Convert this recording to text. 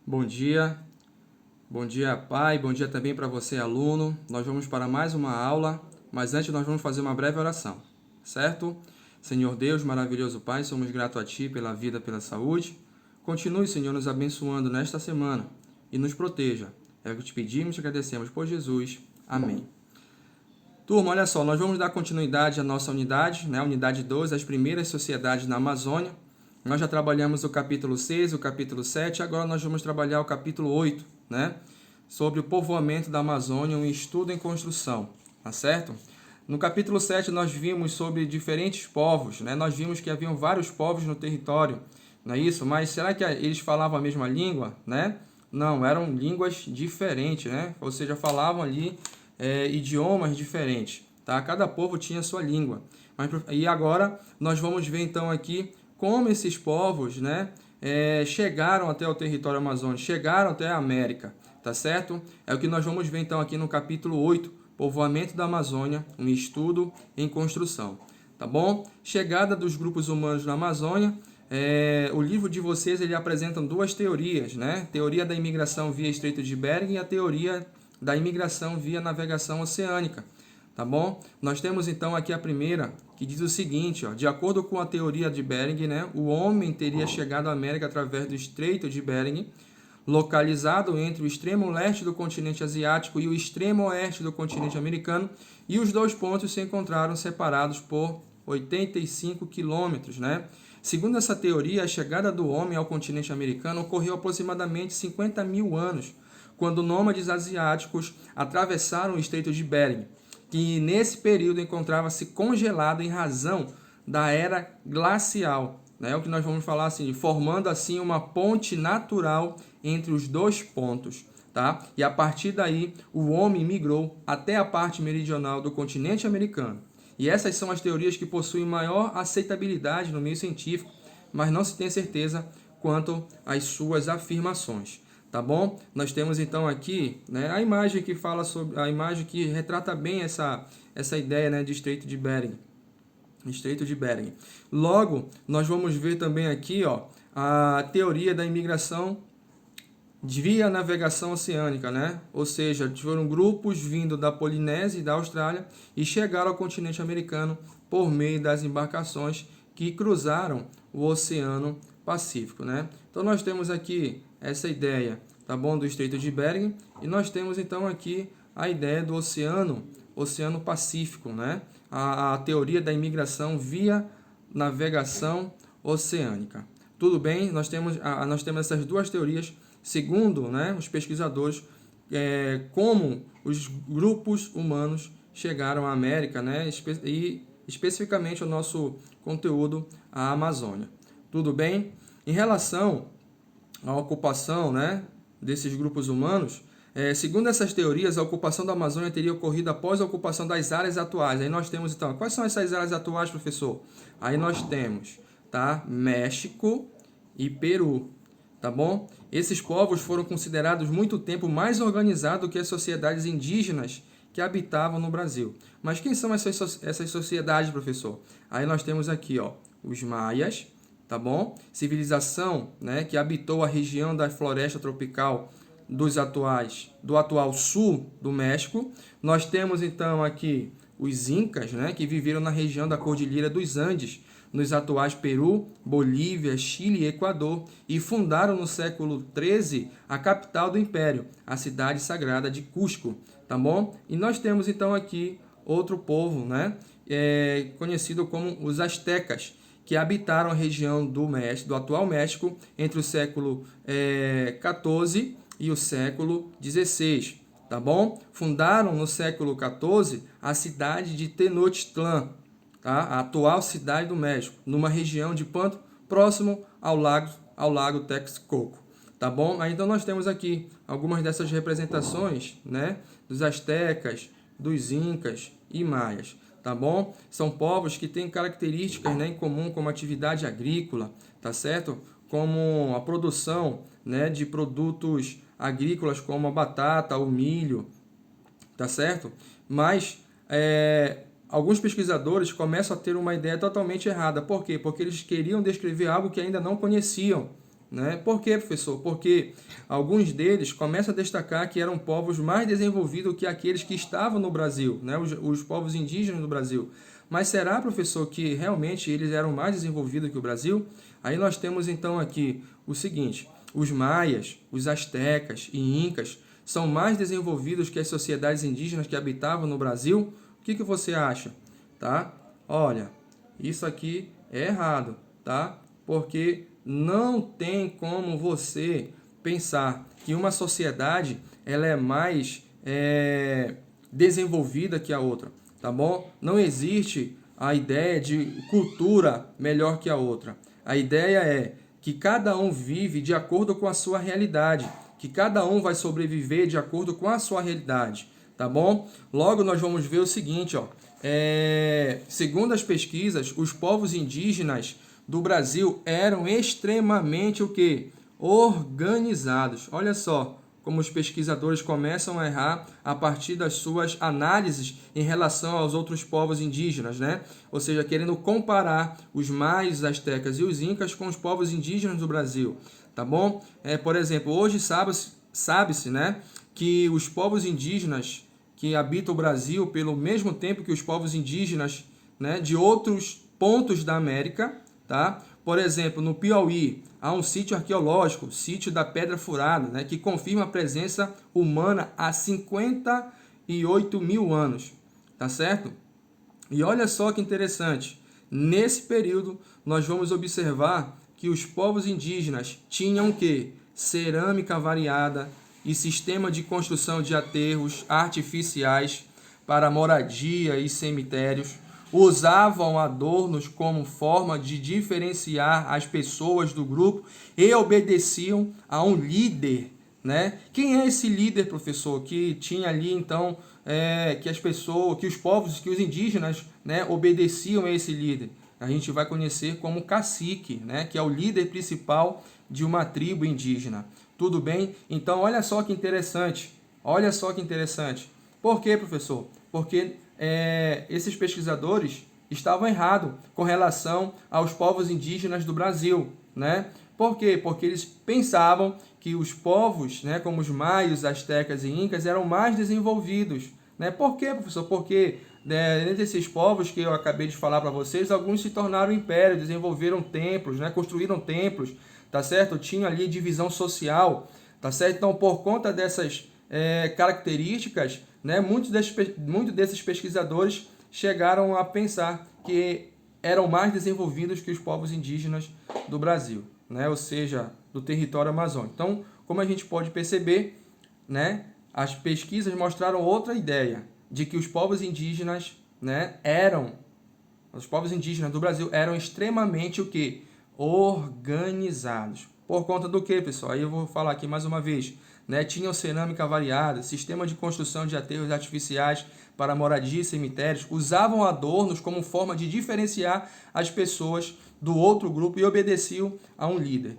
Bom dia, pai, bom dia também para você, aluno. Nós vamos para mais uma aula, mas antes nós vamos fazer uma breve oração, certo? Senhor Deus, maravilhoso Pai, somos gratos a Ti pela vida, pela saúde. Continue, Senhor, nos abençoando nesta semana e nos proteja. É o que te pedimos e agradecemos por Jesus. Amém. Turma, olha só, nós vamos dar continuidade à nossa unidade, né? Unidade 12, as primeiras sociedades na Amazônia. Nós já trabalhamos o capítulo 6, o capítulo 7, agora nós vamos trabalhar o capítulo 8, né? Sobre o povoamento da Amazônia, um estudo em construção, tá certo? No capítulo 7 nós vimos sobre diferentes povos, né? Nós vimos que haviam vários povos no território, não é isso? Mas será que eles falavam a mesma língua, né? Não, eram línguas diferentes, né? Ou seja, falavam ali idiomas diferentes, tá? Cada povo tinha sua língua. E agora nós vamos ver então aqui como esses povos, né, chegaram até o território amazônico, chegaram até a América, tá certo? É o que nós vamos ver então aqui no capítulo 8, Povoamento da Amazônia, um estudo em construção, tá bom? Chegada dos grupos humanos na Amazônia. O livro de vocês ele apresenta duas teorias, né? Teoria da imigração via Estreito de Bering e a teoria da imigração via navegação oceânica. Tá bom? Nós temos então aqui a primeira, que diz o seguinte, ó, de acordo com a teoria de Bering, né, o homem teria chegado à América através do Estreito de Bering, localizado entre o extremo leste do continente asiático e o extremo oeste do continente americano, e os dois pontos se encontraram separados por 85 quilômetros, né? Segundo essa teoria, a chegada do homem ao continente americano ocorreu aproximadamente 50 mil anos, quando nômades asiáticos atravessaram o Estreito de Bering, que nesse período encontrava-se congelado em razão da era glacial, né? O que nós vamos falar assim, formando assim uma ponte natural entre os dois pontos, tá? E a partir daí o homem migrou até a parte meridional do continente americano. E essas são as teorias que possuem maior aceitabilidade no meio científico, mas não se tem certeza quanto às suas afirmações. Tá bom? Nós temos então aqui, né, a imagem que fala sobre a imagem que retrata bem essa ideia, né, de Estreito de Bering. Estreito de Bering. Logo, nós vamos ver também aqui, ó, a teoria da imigração via navegação oceânica, né? Ou seja, foram grupos vindo da Polinésia e da Austrália e chegaram ao continente americano por meio das embarcações que cruzaram o Oceano Pacífico, né? Então nós temos aqui essa ideia, tá bom, do Estreito de Bering, e nós temos então aqui a ideia do Oceano Pacífico, né? A teoria da imigração via navegação oceânica. Tudo bem? Nós temos essas duas teorias, segundo, né, os pesquisadores, como os grupos humanos chegaram à América, né, e especificamente o nosso conteúdo, a Amazônia. Tudo bem? Em relação à ocupação, né, desses grupos humanos, segundo essas teorias, a ocupação da Amazônia teria ocorrido após a ocupação das áreas atuais. Aí nós temos, então, quais são essas áreas atuais, professor? Aí nós temos, tá, México e Peru, tá bom? Esses povos foram considerados muito tempo mais organizados que as sociedades indígenas que habitavam no Brasil. Mas quem são essas sociedades, professor? Aí nós temos aqui, ó, os maias, tá bom? Civilização, né, que habitou a região da floresta tropical do atual sul do México. Nós temos então aqui os incas, né, que viveram na região da Cordilheira dos Andes, nos atuais Peru, Bolívia, Chile e Equador, e fundaram no século XIII a capital do império, a cidade sagrada de Cusco, tá bom? E nós temos então aqui outro povo, né, conhecido como os astecas, que habitaram a região do atual México entre o século XIV e o século XVI, tá bom? Fundaram no século XIV a cidade de Tenochtitlan, tá? A atual cidade do México, numa região de pântano próximo ao lago Texcoco, tá bom? Aí, então nós temos aqui algumas dessas representações, né, dos astecas, dos incas e maias, tá bom? São povos que têm características, né, em comum, como atividade agrícola, tá certo? Como a produção, né, de produtos agrícolas como a batata, o milho, tá certo? Mas alguns pesquisadores começam a ter uma ideia totalmente errada. Por quê? Porque eles queriam descrever algo que ainda não conheciam, né? Por quê, professor? Porque alguns deles começam a destacar que eram povos mais desenvolvidos que aqueles que estavam no Brasil, né? Os povos indígenas do Brasil. Mas será, professor, que realmente eles eram mais desenvolvidos que o Brasil? Aí nós temos então aqui o seguinte: os maias, os astecas e incas são mais desenvolvidos que as sociedades indígenas que habitavam no Brasil? O que você acha? Tá? Olha, isso aqui é errado, tá? Porque não tem como você pensar que uma sociedade ela é mais desenvolvida que a outra, tá bom? Não existe a ideia de cultura melhor que a outra. A ideia é que cada um vive de acordo com a sua realidade, que cada um vai sobreviver de acordo com a sua realidade, tá bom? Logo nós vamos ver o seguinte, ó. Segundo as pesquisas, os povos indígenas do Brasil eram extremamente o quê? Organizados. Olha só como os pesquisadores começam a errar a partir das suas análises em relação aos outros povos indígenas, né? Ou seja, querendo comparar os maias, os astecas e os incas com os povos indígenas do Brasil, tá bom? Por exemplo, hoje sabe-se, né, que os povos indígenas que habitam o Brasil pelo mesmo tempo que os povos indígenas, né, de outros pontos da América, tá? Por exemplo, no Piauí, há um sítio arqueológico, sítio da Pedra Furada, né, que confirma a presença humana há 58 mil anos, tá certo? E olha só que interessante, nesse período nós vamos observar que os povos indígenas tinham o quê? Cerâmica variada e sistema de construção de aterros artificiais para moradia e cemitérios, usavam adornos como forma de diferenciar as pessoas do grupo e obedeciam a um líder, né? Quem é esse líder, professor, que tinha ali então que as pessoas, que os povos, que os indígenas, né, obedeciam a esse líder? A gente vai conhecer como cacique, né, que é o líder principal de uma tribo indígena. Tudo bem? Então, olha só que interessante. Olha só que interessante. Por quê, professor? Porque esses pesquisadores estavam errados com relação aos povos indígenas do Brasil, né? Por quê? Porque eles pensavam que os povos, né, como os maias, astecas e incas, eram mais desenvolvidos, né? Por quê, professor? Porque dentre esses povos que eu acabei de falar para vocês, alguns se tornaram impérios, desenvolveram templos, né? Construíram templos, tá certo? Tinha ali divisão social, tá certo? Então, por conta dessas características, né, muitos desses pesquisadores chegaram a pensar que eram mais desenvolvidos que os povos indígenas do Brasil, né? Ou seja, do território amazônico. Então, como a gente pode perceber, né, as pesquisas mostraram outra ideia, de que os povos indígenas, né, os povos indígenas do Brasil eram extremamente o quê? Organizados. Por conta do quê, pessoal? Aí eu vou falar aqui mais uma vez, né? Tinham cerâmica variada, sistema de construção de aterros artificiais para moradia e cemitérios, usavam adornos como forma de diferenciar as pessoas do outro grupo e obedeciam a um líder.